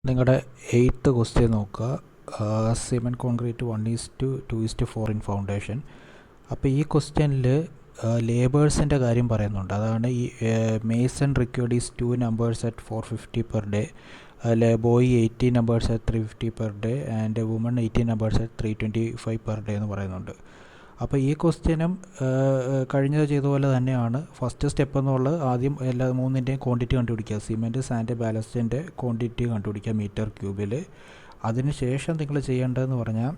നിങ്ങളുടെ 8th question നോക്കുക. Cement concrete 1:2:4 in foundation. അപ്പോൾ ഈ ക്വസ്റ്റ്യനിൽ ലേബേഴ്സിൻ്റെ കാര്യം പറയുന്നുണ്ട്. അതാണ് ഈ Mason required is 2 numbers at 450 per day, boy 80 numbers at 350 per day and woman 80 numbers at 325 per day എന്ന് പറയുന്നുണ്ട്. അപ്പോൾ ഈ ക്വസ്റ്റ്യനും കഴിഞ്ഞത് ചെയ്ത പോലെ തന്നെയാണ്. ഫസ്റ്റ് സ്റ്റെപ്പ് എന്നുള്ളത് ആദ്യം എല്ലാ മൂന്നിൻ്റെയും ക്വാണ്ടിറ്റി കണ്ടുപിടിക്കുക. സിമെൻറ്റ്, സാൻഡ്, ബാലസ്റ്റിൻ്റെ ക്വാണ്ടിറ്റി കണ്ടുപിടിക്കുക മീറ്റർ ക്യൂബിൽ. അതിനുശേഷം നിങ്ങൾ ചെയ്യേണ്ടതെന്ന് പറഞ്ഞാൽ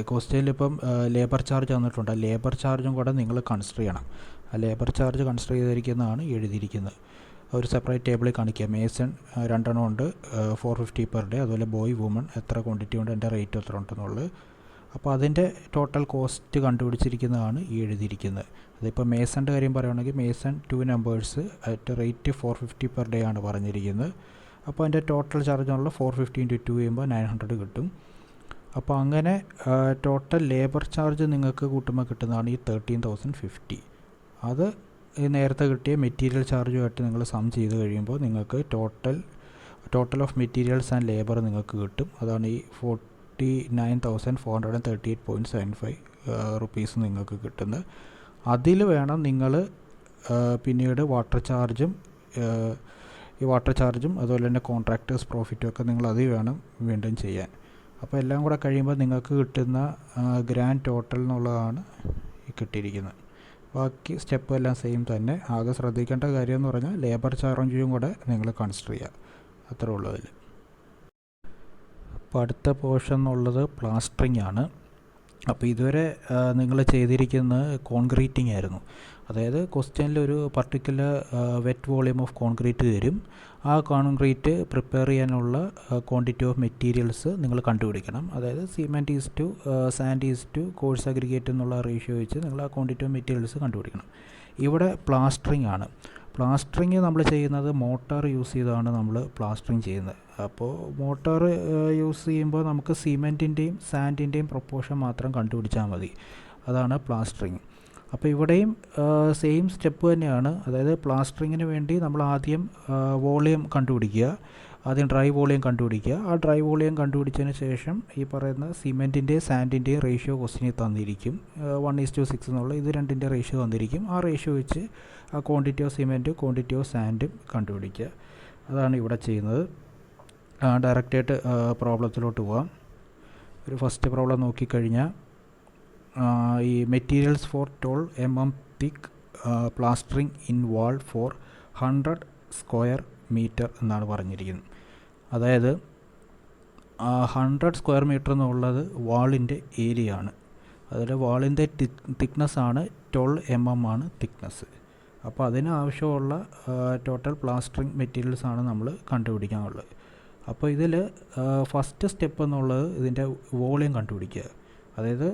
ക്വസ്റ്റ്യനിലിപ്പം ലേബർ ചാർജ് തന്നിട്ടുണ്ട്. ലേബർ ചാർജും കൂടെ നിങ്ങൾ കൺസിഡർ ചെയ്യണം. ആ ലേബർ ചാർജ് കൺസിഡർ ചെയ്തിരിക്കുന്നതാണ് എഴുതിയിരിക്കുന്നത്. ഒരു സെപ്പറേറ്റ് ടേബിളിൽ കാണിക്കുക. മേസൺ 2 ഉണ്ട് 450 per day, അതുപോലെ ബോയ് വുമൺ എത്ര ക്വാണ്ടിറ്റി ഉണ്ട്, എൻ്റെ റേറ്റ് എത്ര ഉണ്ടെന്നുള്ളത്. അപ്പോൾ അതിൻ്റെ ടോട്ടൽ കോസ്റ്റ് കണ്ടുപിടിച്ചിരിക്കുന്നതാണ് ഈ എഴുതിയിരിക്കുന്നത്. അതിപ്പോൾ മേസൻ്റെ കാര്യം പറയുകയാണെങ്കിൽ Mason 2 numbers at rate 450 per day ആണ് പറഞ്ഞിരിക്കുന്നത്. അപ്പോൾ അതിൻ്റെ ടോട്ടൽ ചാർജ് ഉള്ള 450 × 2 ചെയ്യുമ്പോൾ 900 കിട്ടും. അപ്പോൾ അങ്ങനെ ടോട്ടൽ ലേബർ ചാർജ് നിങ്ങൾക്ക് കൂട്ടുമ്പോൾ കിട്ടുന്നതാണ് ഈ 13,050. അത് നേരത്തെ കിട്ടിയ മെറ്റീരിയൽ ചാർജുമായിട്ട് നിങ്ങൾ സം ചെയ്ത് കഴിയുമ്പോൾ നിങ്ങൾക്ക് total of materials and labour നിങ്ങൾക്ക് കിട്ടും. അതാണ് ഈ 49,438.75 റുപ്പീസ് നിങ്ങൾക്ക് കിട്ടുന്നത്. അതിൽ വേണം നിങ്ങൾ പിന്നീട് വാട്ടർ ചാർജും അതുപോലെ തന്നെ കോൺട്രാക്ടേഴ്സ് പ്രോഫിറ്റും ഒക്കെ നിങ്ങൾ അതിൽ വേണം വീണ്ടും ചെയ്യാൻ. അപ്പോൾ എല്ലാം കൂടെ കഴിയുമ്പോൾ നിങ്ങൾക്ക് കിട്ടുന്ന ഗ്രാൻഡ് ടോട്ടൽ എന്നുള്ളതാണ് ഈ കിട്ടിയിരിക്കുന്നത്. ബാക്കി സ്റ്റെപ്പ് എല്ലാം സെയിം തന്നെ. ആകെ ശ്രദ്ധിക്കേണ്ട കാര്യം എന്ന് പറഞ്ഞാൽ ലേബർ ചാർജും കൂടെ നിങ്ങൾ കൺസിഡർ ചെയ്യുക. അത്രേ ഉള്ളതിൽ. അപ്പോൾ അടുത്ത പോർഷൻ എന്നുള്ളത് പ്ലാസ്റ്ററിങ് ആണ്. അപ്പോൾ ഇതുവരെ നിങ്ങൾ ചെയ്തിരിക്കുന്നത് കോൺക്രീറ്റിംഗ് ആയിരുന്നു. അതായത് ക്വസ്റ്റ്യനിൽ ഒരു particular wet volume of concrete തരും. ആ കോൺക്രീറ്റ് പ്രിപ്പയർ ചെയ്യാനുള്ള ക്വാണ്ടിറ്റി ഓഫ് മെറ്റീരിയൽസ് നിങ്ങൾ കണ്ടുപിടിക്കണം. അതായത് cement is to sand is to coarse aggregate എന്നുള്ള റേഷ്യോ വെച്ച് നിങ്ങൾ ആ ക്വാണ്ടിറ്റി ഓഫ് മെറ്റീരിയൽസ് കണ്ടുപിടിക്കണം. ഇവിടെ പ്ലാസ്റ്ററിങ് ആണ്. പ്ലാസ്റ്ററിങ് നമ്മൾ ചെയ്യുന്നത് മോട്ടോർ യൂസ് ചെയ്താണ് നമ്മൾ പ്ലാസ്റ്ററിങ് ചെയ്യുന്നത്. അപ്പോൾ മോട്ടോർ യൂസ് ചെയ്യുമ്പോൾ നമുക്ക് സിമെൻറ്റിൻ്റെയും സാൻഡിൻ്റെയും പ്രൊപ്പോർഷൻ മാത്രം കണ്ടുപിടിച്ചാൽ മതി. അതാണ് പ്ലാസ്റ്ററിങ്. അപ്പോൾ ഇവിടെയും സെയിം സ്റ്റെപ്പ് തന്നെയാണ്. അതായത് പ്ലാസ്റ്ററിങ്ങിന് വേണ്ടി നമ്മൾ ആദ്യം വോളിയം കണ്ടുപിടിക്കുക. ആദ്യം ഡ്രൈ വോളിയം കണ്ടുപിടിക്കുക. ആ ഡ്രൈ വോളിയം കണ്ടുപിടിച്ചതിന് ശേഷം ഈ പറയുന്ന സിമെൻറ്റിൻ്റെയും സാൻഡിൻ്റെയും റേഷ്യോ ക്വസ്റ്റിനിൽ തന്നിരിക്കും. 1:6 എന്നുള്ള ഇത് രണ്ടിൻ്റെ റേഷ്യോ തന്നിരിക്കും. ആ റേഷ്യോ വെച്ച് ആ ക്വാണ്ടിറ്റി ഓഫ് സിമെൻറ്റും ക്വാണ്ടിറ്റി ഓഫ് സാൻഡും കണ്ടുപിടിക്കുക. അതാണ് ഇവിടെ ചെയ്യുന്നത്. ഡയറക്റ്റായിട്ട് പ്രോബ്ലത്തിലോട്ട് പോവാം. ഒരു ഫസ്റ്റ് പ്രോബ്ലം നോക്കിക്കഴിഞ്ഞാൽ ഈ materials for 12 mm thick plastering in wall for 100 square meter എന്നാണ് പറഞ്ഞിരിക്കുന്നത്. അതായത് 100 square meter എന്നുള്ളത് വാളിൻ്റെ ഏരിയ ആണ്. അതിൽ വാളിൻ്റെ തിക്നെസ്സാണ് 12 mm ആണ് തിക്നെസ്. അപ്പോൾ അതിന് ആവശ്യമുള്ള ടോട്ടൽ പ്ലാസ്റ്ററിങ് മെറ്റീരിയൽസ് ആണ് നമ്മൾ കണ്ടുപിടിക്കാനുള്ളത്. അപ്പോൾ ഇതിൽ ഫസ്റ്റ് സ്റ്റെപ്പ് എന്നുള്ളത് ഇതിൻ്റെ വോളിയം കണ്ടുപിടിക്കുക. അതായത്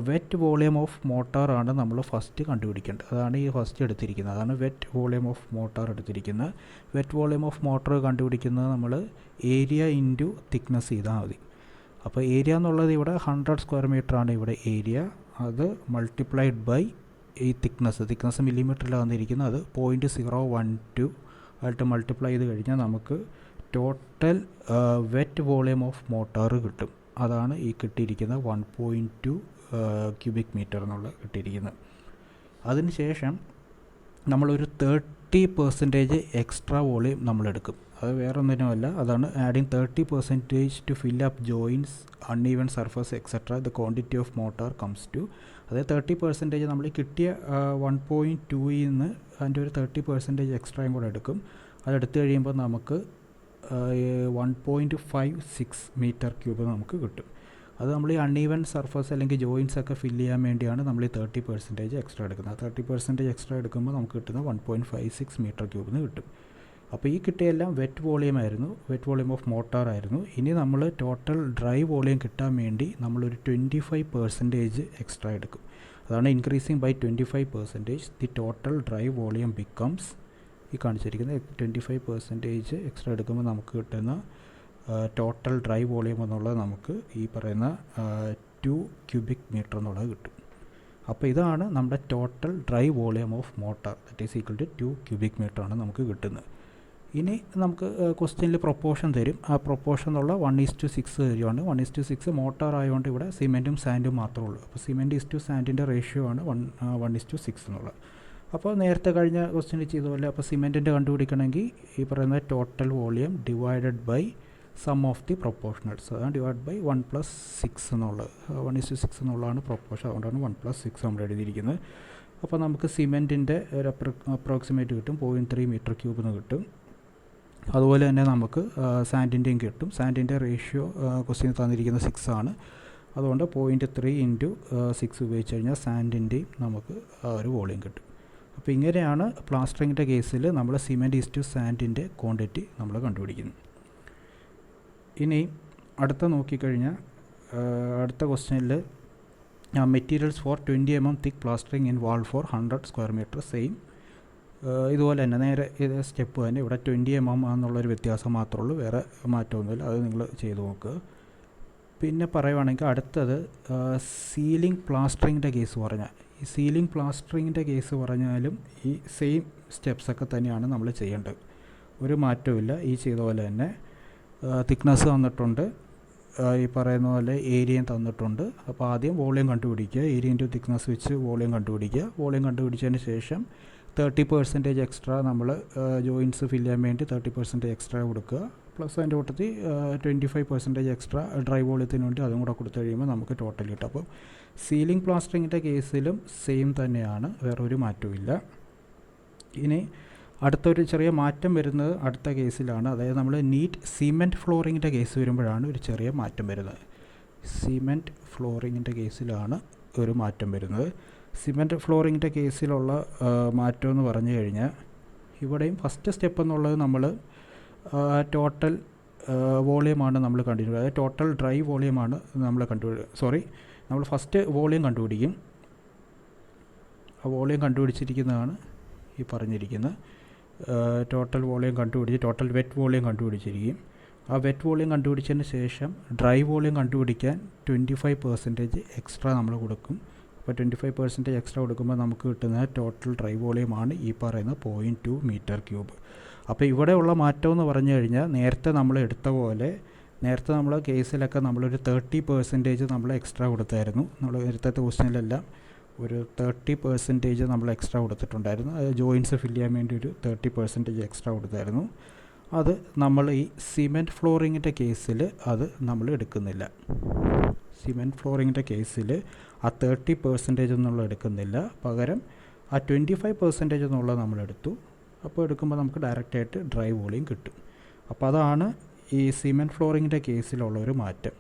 വെറ്റ് വോളിയം ഓഫ് മോട്ടോറാണ് നമ്മൾ ഫസ്റ്റ് കണ്ടുപിടിക്കേണ്ടത്. അതാണ് ഈ ഫസ്റ്റ് എടുത്തിരിക്കുന്നത്. അതാണ് വെറ്റ് വോളിയം ഓഫ് മോട്ടോർ എടുത്തിരിക്കുന്നത്. വെറ്റ് വോളിയം ഓഫ് മോട്ടോർ കണ്ടുപിടിക്കുന്നത് നമ്മൾ ഏരിയ ഇൻറ്റു തിക്നെസ് ചെയ്താൽ മതി. അപ്പോൾ ഏരിയ എന്നുള്ളത് ഇവിടെ 100 square meter ആണ് ഇവിടെ ഏരിയ. അത് മൾട്ടിപ്ലൈഡ് ബൈ ഈ തിക്നെസ് മില്ലിമീറ്ററിലാണ് വന്നിരിക്കുന്നത്. അത് 0.012 ആയിട്ട് മൾട്ടിപ്ലൈ ചെയ്ത് കഴിഞ്ഞാൽ നമുക്ക് total wet volume of mortar കിട്ടും. അതാണ് ഈ കിട്ടിയിരിക്കുന്ന 1.2 cubic meter എന്നുള്ള കിട്ടിയിരിക്കുന്നത്. അതിനുശേഷം നമ്മളൊരു 30% എക്സ്ട്രാ വോളിയം നമ്മളെടുക്കും. അത് വേറെ ഒന്നിനുമല്ല, അതാണ് adding 30% to fill up joints uneven surface etcetera the quantity of mortar comes to. അതായത് 30% നമ്മൾ കിട്ടിയ 1.2 നിന്ന് അതിൻ്റെ ഒരു 30% എക്സ്ട്രായും കൂടെ എടുക്കും. അതെടുത്ത് കഴിയുമ്പോൾ നമുക്ക് 1.56 meter ക്യൂബ് നമുക്ക് കിട്ടും. അത് നമ്മൾ ഈ അൺഈവൻ സർഫസ് അല്ലെങ്കിൽ ജോയിൻസ് ഒക്കെ ഫില്ല് ചെയ്യാൻ വേണ്ടിയാണ് നമ്മൾ ഈ 30% എക്സ്ട്രാ എടുക്കുന്നത്. 30% എക്സ്ട്രാ എടുക്കുമ്പോൾ നമുക്ക് കിട്ടുന്ന 1.56 meter ക്യൂബിന് കിട്ടും. അപ്പോൾ ഈ കിട്ടിയെല്ലാം വെറ്റ് വോളിയം ആയിരുന്നു, വെറ്റ് വോളിയം ഓഫ് മോട്ടോർ ആയിരുന്നു. ഇനി നമ്മൾ ടോട്ടൽ ഡ്രൈ വോളിയം കിട്ടാൻ വേണ്ടി നമ്മളൊരു 25% എക്സ്ട്രാ എടുക്കും. അതാണ് increasing by 25%. The total dry volume becomes ഈ കാണിച്ചിരിക്കുന്നത് 25% എക്സ്ട്രാ എടുക്കുമ്പോൾ നമുക്ക് കിട്ടുന്ന ടോട്ടൽ ഡ്രൈ വോളിയം എന്നുള്ളത് നമുക്ക് ഈ പറയുന്ന 2 cubic meter എന്നുള്ളത് കിട്ടും. അപ്പോൾ ഇതാണ് നമ്മുടെ total dry volume of mortar. That is equal to 2 cubic meter ആണ് നമുക്ക് കിട്ടുന്നത്. ഇനി നമുക്ക് ക്വസ്റ്റ്യനിൽ പ്രൊപ്പോർഷൻ തരും. ആ പ്രൊപ്പോർഷൻ എന്നുള്ള 1:6 തരുവാണ്. 1:6 മോട്ടോർ ആയതുകൊണ്ട് ഇവിടെ സിമെൻറ്റും സാൻഡും മാത്രമേ ഉള്ളൂ. അപ്പോൾ സിമെൻറ്റ് ഈസ് ടു സാൻഡിൻ്റെ റേഷ്യോ ആണ് 1:6 എന്നുള്ളത്. അപ്പോൾ നേരത്തെ കഴിഞ്ഞ ക്വസ്റ്റ്യനിൽ ചെയ്ത പോലെ അപ്പോൾ സിമെൻറ്റിൻ്റെ കണ്ടുപിടിക്കണമെങ്കിൽ ഈ പറയുന്ന total volume divided by sum of the proportionals, അതാണ് ഡിവൈഡ് ബൈ 1+6 എന്നുള്ളത്. 1:6 എന്നുള്ളതാണ് പ്രൊപ്പോർഷൻ, അതുകൊണ്ടാണ് 1+6 നമ്മൾ എഴുതിയിരിക്കുന്നത്. അപ്പോൾ നമുക്ക് സിമെൻറ്റിൻ്റെ ഒരു അപ്രോക്സിമേറ്റ് കിട്ടും, 0.3 മീറ്റർ ക്യൂബ് എന്ന് കിട്ടും. അതുപോലെ തന്നെ നമുക്ക് സാൻഡിൻ്റെയും കിട്ടും. സാൻഡിൻ്റെ റേഷ്യോ ക്വസ്റ്റ്യൻ തന്നിരിക്കുന്ന 6 ആണ്. അതുകൊണ്ട് 0.3 × 6 ഉപയോഗിച്ച് കഴിഞ്ഞാൽ സാൻഡിൻ്റെയും നമുക്ക് ഒരു വോളിയം കിട്ടും. അപ്പോൾ ഇങ്ങനെയാണ് പ്ലാസ്റ്ററിങ്ങിൻ്റെ കേസിൽ നമ്മൾ സിമെൻറ്റ് ഈസ് ടു സാൻഡിൻ്റെ ക്വാണ്ടിറ്റി നമ്മൾ കണ്ടുപിടിക്കുന്നത്. ഇനി അടുത്ത നോക്കിക്കഴിഞ്ഞാൽ അടുത്ത ക്വസ്റ്റ്യനിൽ materials for 20 mm thick plastering in wall for 100 square metre same. ഇതുപോലെ തന്നെ നേരെ ഇത് സ്റ്റെപ്പ് തന്നെ. ഇവിടെ 20 mm എന്നുള്ളൊരു വ്യത്യാസം മാത്രമേ ഉള്ളൂ, വേറെ മാറ്റമൊന്നുമില്ല. അത് നിങ്ങൾ ചെയ്ത് നോക്കുക. പിന്നെ പറയുവാണെങ്കിൽ അടുത്തത് സീലിംഗ് പ്ലാസ്റ്ററിങ്ങിൻ്റെ കേസ് പറഞ്ഞാൽ, ഈ സീലിംഗ് പ്ലാസ്റ്ററിങ്ങിൻ്റെ കേസ് പറഞ്ഞാലും ഈ സെയിം സ്റ്റെപ്സൊക്കെ തന്നെയാണ് നമ്മൾ ചെയ്യേണ്ടത്, ഒരു മാറ്റവും ഈ ചെയ്ത പോലെ തന്നെ. തിക്നെസ് തന്നിട്ടുണ്ട്, ഈ പറയുന്ന പോലെ ഏരിയയും തന്നിട്ടുണ്ട്. അപ്പോൾ ആദ്യം വോളിയം കണ്ടുപിടിക്കുക, ഏരിയ ഇൻറ്റു തിക്നെസ് വെച്ച് വോളിയം കണ്ടുപിടിക്കുക. വോളിയം കണ്ടുപിടിച്ചതിന് ശേഷം 30% എക്സ്ട്രാ നമ്മൾ ജോയിൻറ്റ്സ് ഫില്ല് ചെയ്യാൻ വേണ്ടി 30% എക്സ്ട്രാ കൊടുക്കുക. പ്ലസ് അതിൻ്റെ കൂട്ടത്തിൽ 25% എക്സ്ട്രാ ഡ്രൈ വോളിയത്തിന് വേണ്ടി അതും കൂടെ കൊടുത്തു കഴിയുമ്പോൾ നമുക്ക് ടോട്ടൽ കിട്ടും. അപ്പോൾ സീലിംഗ് പ്ലാസ്റ്ററിങ്ങിൻ്റെ കേസിലും സെയിം തന്നെയാണ്, വേറൊരു മാറ്റവും ഇല്ല. ഇനി അടുത്തൊരു ചെറിയ മാറ്റം വരുന്നത് അടുത്ത കേസിലാണ്. അതായത് നമ്മൾ നീറ്റ് സിമെൻറ്റ് ഫ്ലോറിങ്ങിൻ്റെ കേസ് വരുമ്പോഴാണ് ഒരു ചെറിയ മാറ്റം വരുന്നത്. സിമെൻറ്റ് ഫ്ലോറിങ്ങിൻ്റെ കേസിലാണ് ഒരു മാറ്റം വരുന്നത്. സിമെൻറ്റ് ഫ്ലോറിങ്ങിൻ്റെ കേസിലുള്ള മാറ്റം എന്ന് പറഞ്ഞു കഴിഞ്ഞാൽ ഇവിടെയും ഫസ്റ്റ് സ്റ്റെപ്പ് എന്നുള്ളത് നമ്മൾ ടോട്ടൽ വോളിയമാണ് നമ്മൾ കണ്ടുപിടിക്കുന്നത്. അതായത് ടോട്ടൽ ഡ്രൈ വോളിയമാണ് നമ്മൾ നമ്മൾ ഫസ്റ്റ് വോളിയം കണ്ടുപിടിക്കും. ആ വോളിയം കണ്ടുപിടിച്ചിരിക്കുന്നതാണ് ഈ പറഞ്ഞിരിക്കുന്നത്. ടോട്ടൽ വോളിയം കണ്ടുപിടിച്ച് ടോട്ടൽ വെറ്റ് വോളിയം കണ്ടുപിടിച്ചിരിക്കും. ആ വെറ്റ് വോളിയം കണ്ടുപിടിച്ചതിന് ശേഷം ഡ്രൈ വോളിയം കണ്ടുപിടിക്കാൻ 25% എക്സ്ട്രാ നമ്മൾ കൊടുക്കും. അപ്പോൾ 25% എക്സ്ട്രാ കൊടുക്കുമ്പോൾ നമുക്ക് കിട്ടുന്ന ടോട്ടൽ ഡ്രൈ വോളിയമാണ് ഈ പറയുന്ന 0.2 മീറ്റർ ക്യൂബ്. അപ്പോൾ ഇവിടെയുള്ള മാറ്റം എന്ന് പറഞ്ഞു കഴിഞ്ഞാൽ നേരത്തെ നമ്മൾ എടുത്ത പോലെ, നേരത്തെ നമ്മൾ കേസിലൊക്കെ നമ്മളൊരു 30% നമ്മൾ എക്സ്ട്രാ കൊടുത്തായിരുന്നു. നമ്മൾ നേരത്തെ ക്വസ്റ്റ്യനിലെല്ലാം ഒരു 30% നമ്മൾ എക്സ്ട്രാ കൊടുത്തിട്ടുണ്ടായിരുന്നു. അത് ജോയിൻറ്റ്സ് ഫില്ല് ചെയ്യാൻ വേണ്ടി ഒരു 30% എക്സ്ട്രാ കൊടുത്തായിരുന്നു. അത് നമ്മൾ ഈ സിമെൻറ്റ് ഫ്ലോറിങ്ങിൻ്റെ കേസിൽ അത് നമ്മൾ എടുക്കുന്നില്ല. സിമെൻറ്റ് ഫ്ലോറിങ്ങിൻ്റെ കേസിൽ ആ 30% എന്നുള്ള എടുക്കുന്നില്ല, പകരം ആ 25% എന്നുള്ളത് നമ്മളെടുത്തു. അപ്പോൾ എടുക്കുമ്പോൾ നമുക്ക് ഡയറക്റ്റായിട്ട് ഡ്രൈ വോളിയം കിട്ടും. അപ്പോൾ അതാണ് ഈ സിമെൻറ്റ് ഫ്ലോറിങ്ങിൻ്റെ കേസിലുള്ള ഒരു മാറ്റം.